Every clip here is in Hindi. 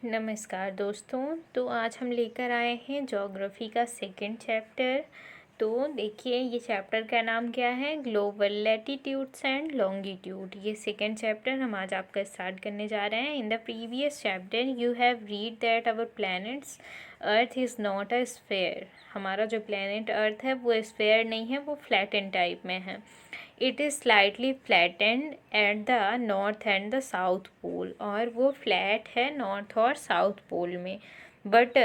नमस्कार दोस्तों। तो आज हम लेकर आए हैं ज्योग्राफी का सेकंड चैप्टर। तो देखिए ये चैप्टर का नाम क्या है, ग्लोबल लैटिट्यूड्स एंड लॉन्गिट्यूड। ये सेकंड चैप्टर हम आज आपका स्टार्ट करने जा रहे हैं। In the previous chapter you have read that our planets earth is not a sphere. हमारा जो प्लैनेट अर्थ है वो स्फेयर नहीं है, वो फ्लैटन टाइप में है। It is slightly flattened at the north and the south pole, और वो फ्लैट है नॉर्थ और साउथ पोल में। But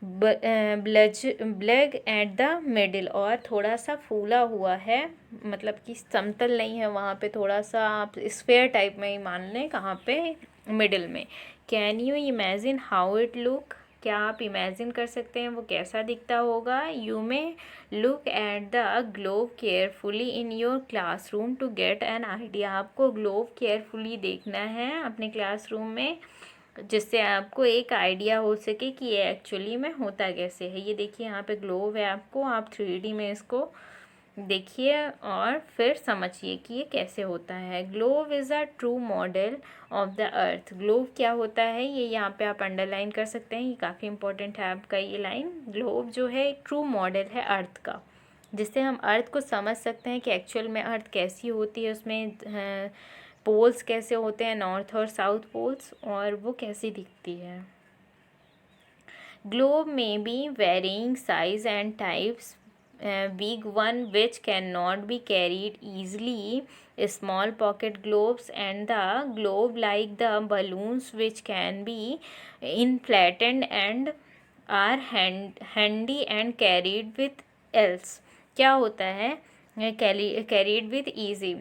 black at the middle, और थोड़ा सा फूला हुआ है, मतलब कि समतल नहीं है वहाँ पे, थोड़ा सा आप स्फेयर टाइप में ही मान लें, कहाँ पे, मिडिल में। Can you imagine how it look? क्या आप इमेजिन कर सकते हैं वो कैसा दिखता होगा? You may look at the globe carefully in your classroom to get an idea. आपको ग्लोब केयरफुली देखना है अपने क्लासरूम में, जिससे आपको एक आइडिया हो सके कि ये एक्चुअली में होता कैसे है। ये देखिए यहाँ पे ग्लोब है, आपको आप 3D में इसको देखिए और फिर समझिए कि ये कैसे होता है। Globe is a true model of the earth. Globe क्या होता है ये यहाँ पे आप अंडरलाइन कर सकते हैं, ये काफ़ी इंपॉर्टेंट है आपका ये लाइन। ग्लोब जो है एक ट्रू मॉडल है अर्थ का, जिससे हम अर्थ को समझ सकते हैं कि एक्चुअल में अर्थ कैसी होती है, उसमें पोल्स कैसे होते हैं, नॉर्थ और साउथ पोल्स, और वो कैसी दिखती है। ग्लोब में be varying size and types, big one which cannot be carried easily, small pocket globes, and the globe like the balloons which can be inflated and are handy and carried with else। क्या होता है carried with easy?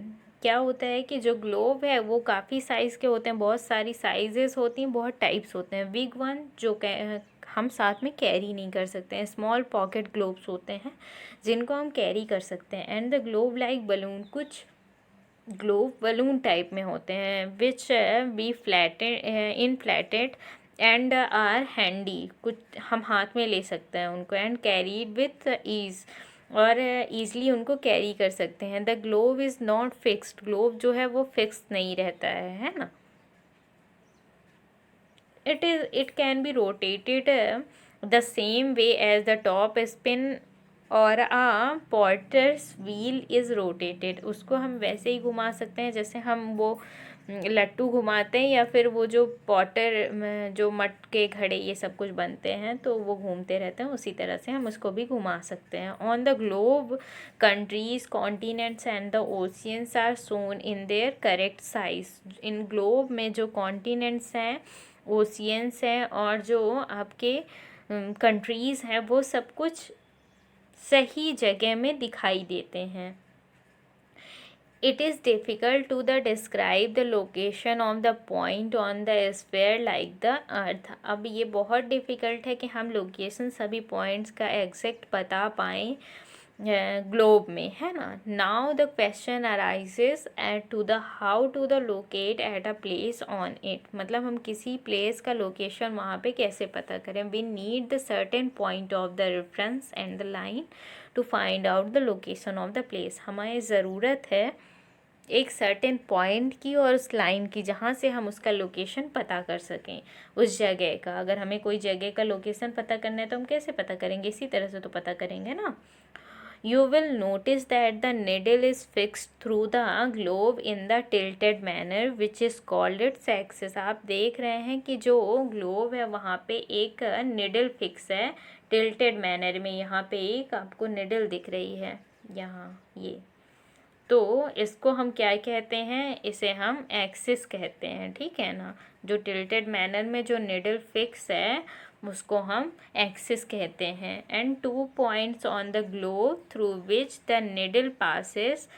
क्या होता है कि जो ग्लोब है वो काफ़ी साइज़ के होते हैं, बहुत सारी साइजेस होती हैं, बहुत टाइप्स होते हैं। बिग वन जो हम साथ में कैरी नहीं कर सकते हैं, स्मॉल पॉकेट ग्लोब्स होते हैं जिनको हम कैरी कर सकते हैं। And the globe like balloon, कुछ ग्लोब बलून टाइप में होते हैं, which be flated inflated and are handy, कुछ हम हाथ में ले सकते हैं उनको, एंड कैरीड विथ ईज़, और ईज़िली उनको कैरी कर सकते हैं। The globe is not fixed, globe जो है वो फिक्स नहीं रहता है ना। It can be rotated the same way as the top spin और a potter's wheel is rotated। उसको हम वैसे ही घुमा सकते हैं जैसे हम वो लट्टू घुमाते हैं, या फिर वो जो पॉटर जो मटके घड़े ये सब कुछ बनते हैं तो वो घूमते रहते हैं, उसी तरह से हम उसको भी घुमा सकते हैं। On the globe countries continents and the oceans are shown in their correct size. इन ग्लोब में जो कॉन्टिनेंट्स हैं, ओशियंस हैं, और जो आपके कंट्रीज़ हैं, वो सब कुछ सही जगह में दिखाई देते हैं। It is difficult to the describe the location of the point on the sphere like the earth. अब ये बहुत डिफ़िकल्ट है कि हम लोकेशन सभी पॉइंट्स का एग्जैक्ट बता पाएँ ग्लोब में, है ना। Now the question arises at to the how to the locate at a place on it. मतलब हम किसी प्लेस का लोकेशन वहाँ पे कैसे पता करें। We need the certain point of the reference and the line to find out the location of the place. हमें ज़रूरत है एक सर्टेन पॉइंट की और उस लाइन की, जहाँ से हम उसका लोकेशन पता कर सकें उस जगह का। अगर हमें कोई जगह का लोकेशन पता करना है तो हम कैसे पता करेंगे, इसी तरह से तो पता करेंगे ना। You will notice that the needle is fixed through the globe in the tilted manner which is called its axis। आप देख रहे हैं कि जो ग्लोब है वहाँ पे एक निडल फिक्स है टिल्टेड मैनर में। यहाँ पे एक आपको निडल दिख रही है यहाँ, ये तो इसको हम क्या कहते हैं, इसे हम एक्सिस कहते हैं, ठीक है ना। जो टिल्टेड मैनर में जो निडल फिक्स है उसको हम एक्सिस कहते हैं। And 2 points on the globe through which the needle passes,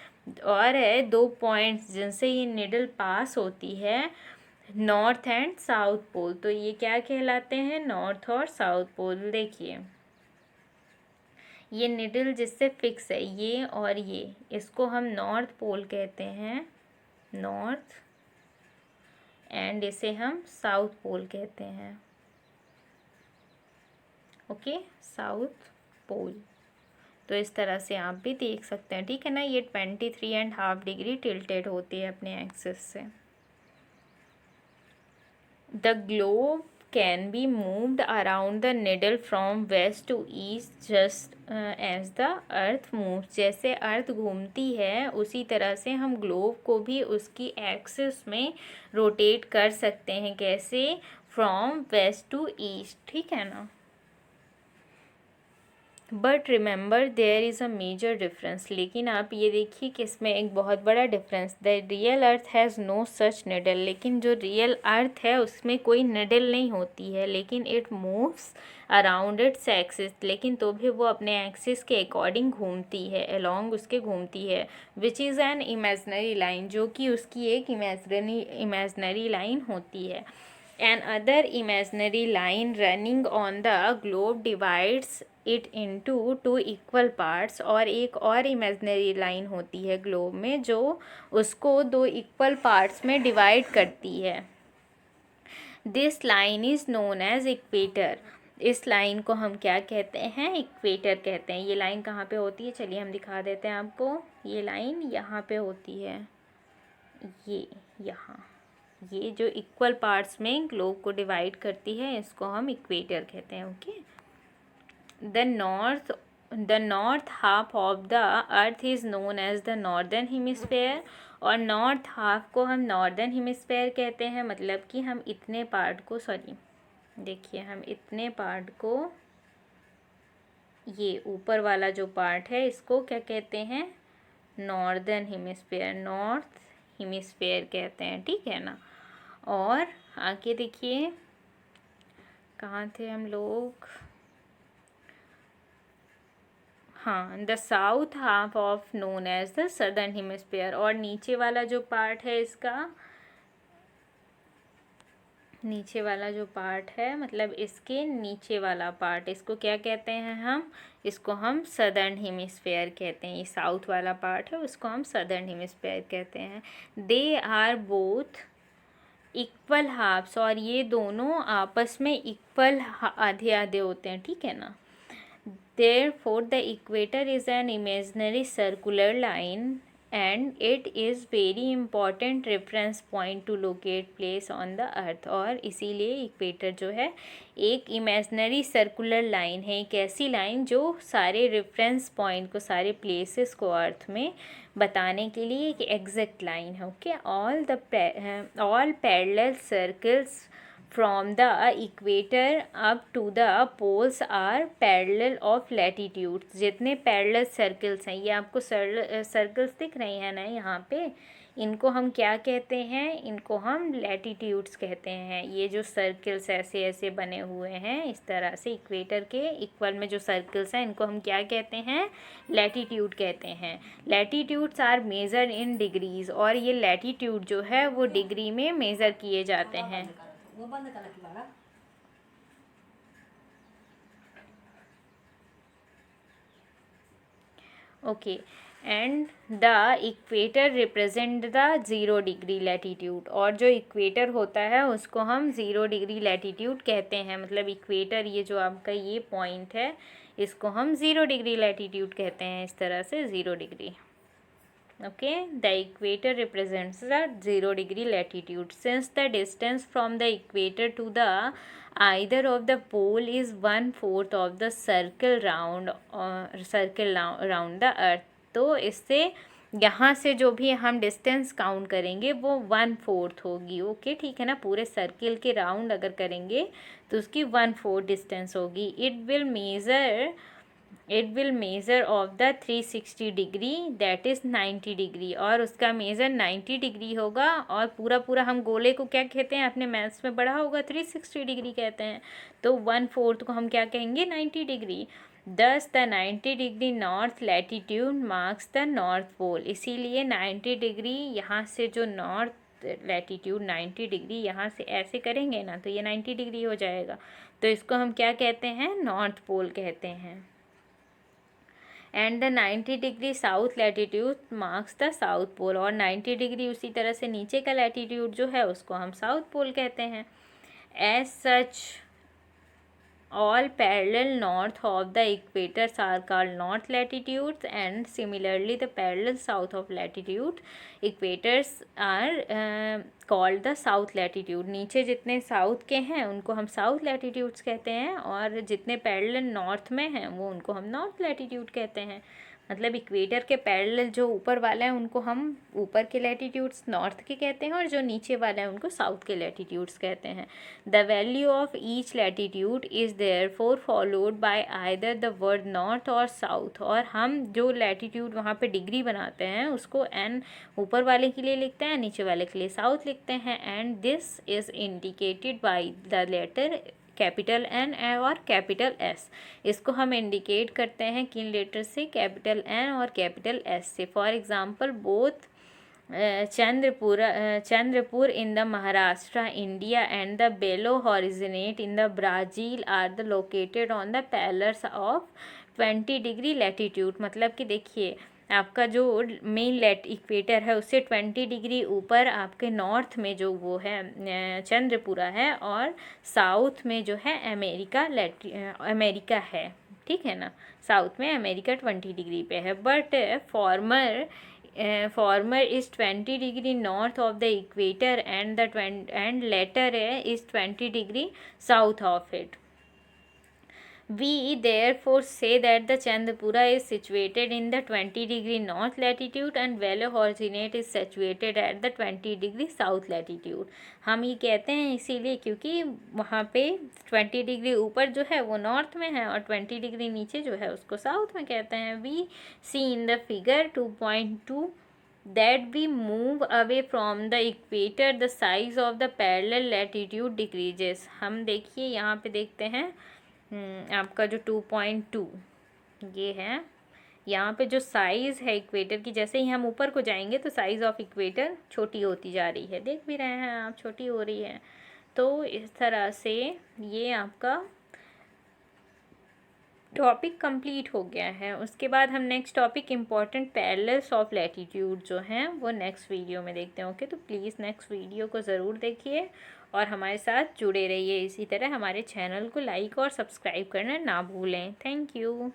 और है 2 पॉइंट्स जिनसे ये निडल पास होती है, नॉर्थ एंड साउथ पोल। तो ये क्या कहलाते हैं, नॉर्थ और साउथ पोल। देखिए ये निडल जिससे फिक्स है, ये और ये, इसको हम नॉर्थ पोल कहते हैं, नॉर्थ, एंड इसे हम साउथ पोल कहते हैं, ओके, साउथ पोल। तो इस तरह से आप भी देख सकते हैं, ठीक है ना। ये 23.5 डिग्री टिल्टेड होती है अपने एक्सिस से। The globe can be moved around the needle from west to east just as the earth moves. जैसे अर्थ घूमती है उसी तरह से हम ग्लोब को भी उसकी एक्सिस में रोटेट कर सकते हैं। कैसे? फ्रॉम वेस्ट टू ईस्ट, ठीक है ना। But remember there is a major difference. लेकिन आप ये देखिए कि इसमें एक बहुत बड़ा difference, the real earth has no such needle. लेकिन जो रियल अर्थ है उसमें कोई निडल नहीं होती है, लेकिन it moves around its axis. लेकिन तो भी वो अपने एक्सिस के अकॉर्डिंग घूमती है, अलोंग उसके घूमती है। Which is an imaginary line, जो कि उसकी एक इमेजनरी लाइन होती है। An other imaginary line running on the globe divides it into two equal parts। और एक और इमेजनरी लाइन होती है ग्लोब में जो उसको दो इक्वल पार्ट्स में डिवाइड करती है। This line is known as equator. इस लाइन को हम क्या कहते हैं? इक्वेटर कहते हैं। ये लाइन कहाँ पे होती है? चलिए हम दिखा देते हैं आपको। ये लाइन यहाँ पे होती है, ये यहाँ, ये जो इक्वल पार्ट्स में ग्लोब को डिवाइड करती है इसको हम इक्वेटर कहते हैं। Okay. The north half of the earth is known as the northern hemisphere. और नॉर्थ हाफ को हम नॉर्दर्न हेमिस्फेयर कहते हैं। मतलब कि हम इतने पार्ट को, सॉरी देखिए, हम इतने पार्ट को, ये ऊपर वाला जो पार्ट है इसको क्या कहते हैं? नॉर्दर्न हेमिस्फेयर, नॉर्थ हेमिस्फेयर कहते हैं, ठीक है ना। और आगे देखिए, कहाँ थे हम लोग? हाँ, the south half of known as the southern hemisphere. और नीचे वाला जो पार्ट है इसका, नीचे वाला जो पार्ट है मतलब इसके नीचे वाला पार्ट, इसको क्या कहते हैं हम? इसको हम सदर्न हेमिस्फेयर कहते हैं। ये साउथ वाला पार्ट है उसको हम सदर्न हेमिस्फेयर कहते हैं। They are both equal halves. और ये दोनों आपस में इक्वल आधे आधे होते हैं, ठीक है ना। Therefore the equator is an imaginary circular line and it is very important reference point to locate place on the earth। और इसीलिए इक्वेटर जो है एक इमेजनरी सर्कुलर लाइन है। एक ऐसी लाइन जो सारे रेफरेंस पॉइंट को, सारे प्लेसेस को अर्थ में बताने के लिए एक एग्जैक्ट लाइन है। Okay. All parallel circles from the equator up to the poles are parallel of latitude। जितने पैरेलल सर्कल्स हैं, ये आपको सर्कल्स दिख रही हैं ना यहाँ पे, इनको हम क्या कहते हैं? इनको हम लैटिट्यूड्स कहते हैं। ये जो सर्कल्स ऐसे ऐसे बने हुए हैं इस तरह से इक्वेटर के इक्वल में जो सर्कल्स हैं इनको हम क्या कहते हैं? लैटिट्यूड कहते हैं। Latitudes are measured in degrees. और ये लैटिट्यूड जो है वो डिग्री में मेज़र किए जाते हैं। वो बंद करना की बारा। Okay. And the equator represent the 0 degree latitude. और जो इक्वेटर होता है उसको हम 0 डिग्री लैटिट्यूड कहते हैं। मतलब इक्वेटर, ये जो आपका ये पॉइंट है इसको हम 0 डिग्री लैटिट्यूड कहते हैं। इस तरह से 0 degree. Okay, the equator represents the 0 degree latitude. Since the distance from the equator to the either of the pole is 1/4 of the circle round the earth। तो इससे यहाँ से जो भी हम डिस्टेंस काउंट करेंगे वो 1/4 होगी। ओके, ठीक है ना। पूरे सर्किल के राउंड अगर करेंगे तो उसकी 1/4 डिस्टेंस होगी। It will measure of the 360 degree that is 90 degree. और उसका मेज़र 90 डिग्री होगा। और पूरा हम गोले को क्या कहते हैं? अपने मैथ्स में पढ़ा होगा, 360 डिग्री कहते हैं। तो 1/4 को हम क्या कहेंगे? 90 degree. Thus the 90 degree north latitude marks the north pole. इसीलिए 90 डिग्री यहाँ से जो नॉर्थ लैटिट्यूड 90 डिग्री यहाँ से ऐसे करेंगे ना तो ये 90 डिग्री हो जाएगा। तो इसको हम क्या कहते हैं? नॉर्थ पोल कहते हैं। And the 90 degree south latitude marks the south pole. और 90 डिग्री उसी तरह से नीचे का लैटिट्यूड जो है उसको हम साउथ पोल कहते हैं। As such all parallel north of the equators are called north latitudes, and similarly the parallel south of latitude equators are called the south latitude. नीचे जितने साउथ के हैं उनको हम साउथ लैटिट्यूड्स कहते हैं, और जितने पैरेलल नॉर्थ में हैं वो उनको हम नॉर्थ लैटिट्यूड कहते हैं. मतलब इक्वेटर के पैरेलल जो ऊपर वाला है उनको हम ऊपर के लैटिट्यूड्स नॉर्थ के कहते हैं, और जो नीचे वाला है उनको साउथ के लैटिट्यूड्स कहते हैं. The value of each latitude is therefore followed by either the word north और साउथ. और हम जो लैटिट्यूड वहाँ पे डिग्री बनाते हैं उसको एन ऊपर वाले के लिए लिखते हैं, नीचे वाले के लिए साउथ लिखते हैं. And this is indicated by the letter capital N और कैपिटल एस. इसको हम इंडिकेट करते हैं किन लेटर से, कैपिटल एन और कैपिटल एस से. For example both Chandrapur in the Maharashtra India and the Belo Horizonte in the Brazil are the located on the parallels of 20 degree latitude. मतलब कि देखिए आपका जो मेन इक्वेटर है उससे 20 डिग्री ऊपर आपके नॉर्थ में जो वो है चंद्रपुरा है, और साउथ में जो है अमेरिका है. ठीक है ना, साउथ में अमेरिका 20 डिग्री पे है. But farmer is 20 degree north of the equator and later is 20 degree south of it. We therefore say that the Chandrapura is situated in the 20 degree north latitude and Belo Horizonte is situated at the 20 degree south latitude. हम ये कहते हैं इसीलिए क्योंकि वहाँ पे 20 डिग्री ऊपर जो है वो नॉर्थ में है और 20 डिग्री नीचे जो है उसको साउथ में कहते हैं. We see in the figure 2.2 that we move away from the equator the size of the parallel latitude decreases. हम देखिए यहाँ पे देखते हैं आपका जो 2.2 ये है, यहाँ पे जो साइज़ है इक्वेटर की, जैसे ही हम ऊपर को जाएंगे तो साइज़ ऑफ इक्वेटर छोटी होती जा रही है. देख भी रहे हैं आप, छोटी हो रही है. तो इस तरह से ये आपका टॉपिक कंप्लीट हो गया है. उसके बाद हम next topic important parallels of latitude जो हैं वो नेक्स्ट वीडियो में देखते हैं. ओके, तो प्लीज़ नेक्स्ट वीडियो को ज़रूर देखिए और हमारे साथ जुड़े रहिए. इसी तरह हमारे चैनल को लाइक और सब्सक्राइब करना ना भूलें. Thank you.